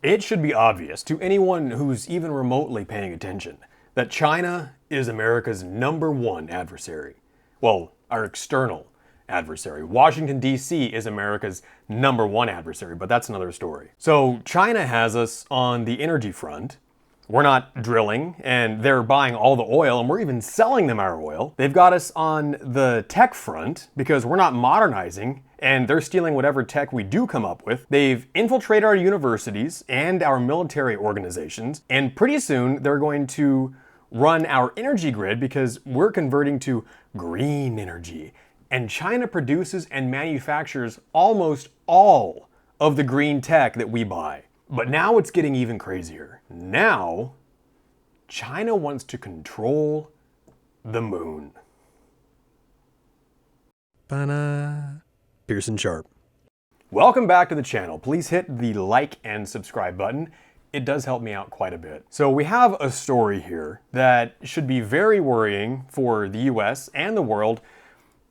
It should be obvious to anyone who's even remotely paying attention that China is America's #1 adversary. Well, our external adversary. Washington, D.C. is America's #1 adversary, but that's another story. So China has us on the energy front. We're not drilling, and they're buying all the oil, and we're even selling them our oil. They've got us on the tech front because we're not modernizing, and they're stealing whatever tech we do come up with. They've infiltrated our universities and our military organizations, and pretty soon they're going to run our energy grid because we're converting to green energy. And China produces and manufactures almost all of the green tech that we buy. But now it's getting even crazier. Now, China wants to control the moon. Ba-na. Pearson Sharp. Welcome back to the channel. Please hit the like and subscribe button. It does help me out quite a bit. So we have a story here that should be very worrying for the US and the world,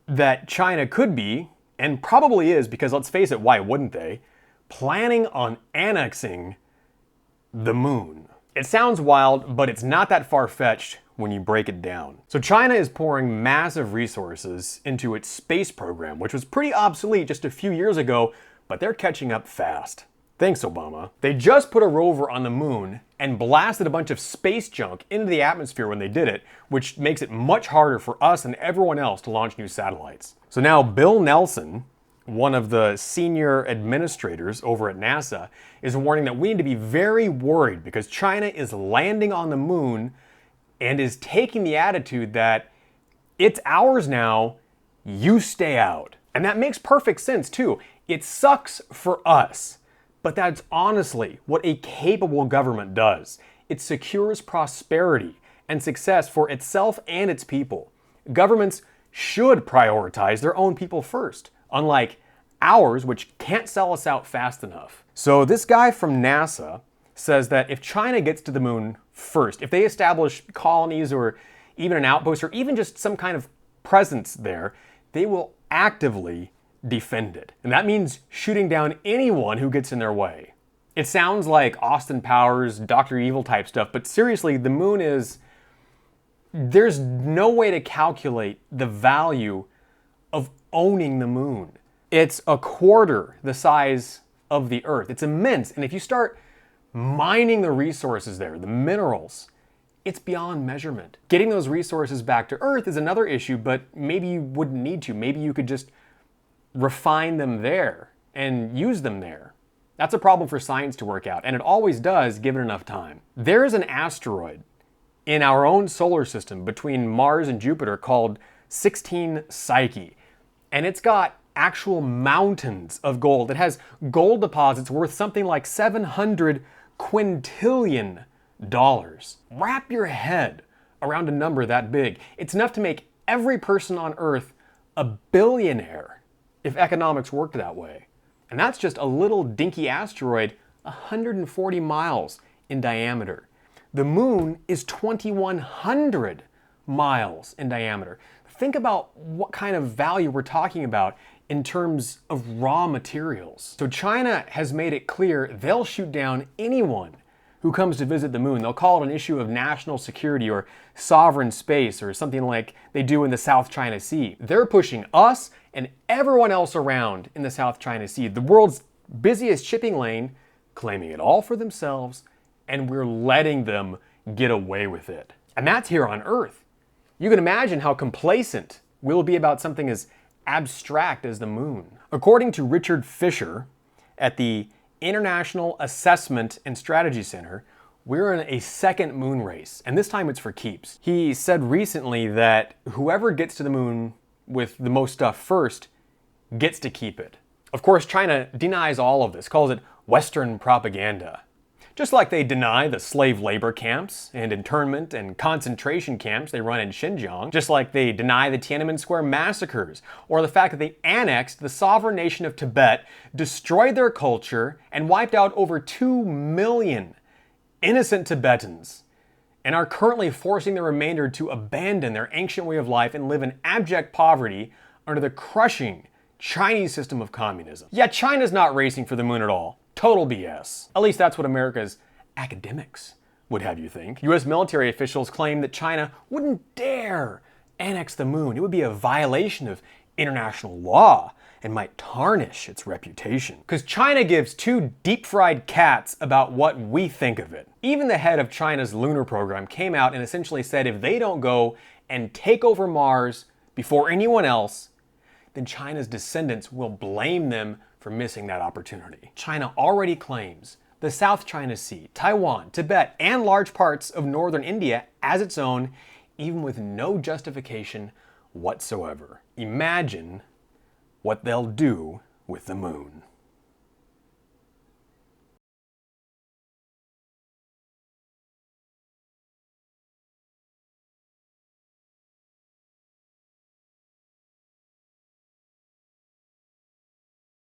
that China could be, and probably is, because let's face it, why wouldn't they, planning on annexing the moon. It sounds wild, but it's not that far-fetched when you break it down. So China is pouring massive resources into its space program, which was pretty obsolete just a few years ago, but they're catching up fast. Thanks, Obama. They just put a rover on the moon and blasted a bunch of space junk into the atmosphere when they did it, which makes it much harder for us and everyone else to launch new satellites. So now Bill Nelson, one of the senior administrators over at NASA, is warning that we need to be very worried because China is landing on the moon and is taking the attitude that it's ours now, you stay out. And that makes perfect sense too. It sucks for us. But that's honestly what a capable government does. It secures prosperity and success for itself and its people. Governments should prioritize their own people first, unlike ours, which can't sell us out fast enough. So this guy from NASA says that if China gets to the moon first, if they establish colonies or even an outpost or even just some kind of presence there, they will actively defend it. And that means shooting down anyone who gets in their way. It sounds like Austin Powers, Dr. Evil type stuff, but seriously, the moon is... There's no way to calculate the value of owning the moon. It's a quarter the size of the Earth. It's immense. And if you start mining the resources there, the minerals, it's beyond measurement. Getting those resources back to Earth is another issue, but maybe you wouldn't need to. Maybe you could just refine them there and use them there. That's a problem for science to work out, and it always does given enough time. There is an asteroid in our own solar system between Mars and Jupiter called 16 Psyche, and it's got actual mountains of gold. It has gold deposits worth something like $700 quintillion. Wrap your head around a number that big. It's enough to make every person on Earth a billionaire if economics worked that way. And that's just a little dinky asteroid 140 miles in diameter. The moon is 2,100 miles in diameter. Think about what kind of value we're talking about in terms of raw materials. So China has made it clear they'll shoot down anyone who comes to visit the moon. They'll call it an issue of national security or sovereign space or something like they do in the South China Sea. They're pushing us and everyone else around in the South China Sea, the world's busiest shipping lane, claiming it all for themselves, and we're letting them get away with it. And that's here on Earth. You can imagine how complacent we'll be about something as abstract as the moon. According to Richard Fisher at the International Assessment and Strategy Center, we're in a second moon race, and this time it's for keeps. He said recently that whoever gets to the moon with the most stuff first gets to keep it. Of course, China denies all of this, calls it Western propaganda. Just like they deny the slave labor camps and internment and concentration camps they run in Xinjiang, just like they deny the Tiananmen Square massacres, or the fact that they annexed the sovereign nation of Tibet, destroyed their culture, and wiped out over 2 million innocent Tibetans, and are currently forcing the remainder to abandon their ancient way of life and live in abject poverty under the crushing Chinese system of communism. Yet China's not racing for the moon at all. Total BS. At least that's what America's academics would have you think. US military officials claim that China wouldn't dare annex the moon. It would be a violation of international law and might tarnish its reputation. Because China gives two deep-fried cats about what we think of it. Even the head of China's lunar program came out and essentially said if they don't go and take over Mars before anyone else, then China's descendants will blame them for missing that opportunity. China already claims the South China Sea, Taiwan, Tibet, and large parts of northern India as its own, even with no justification whatsoever. Imagine what they'll do with the moon.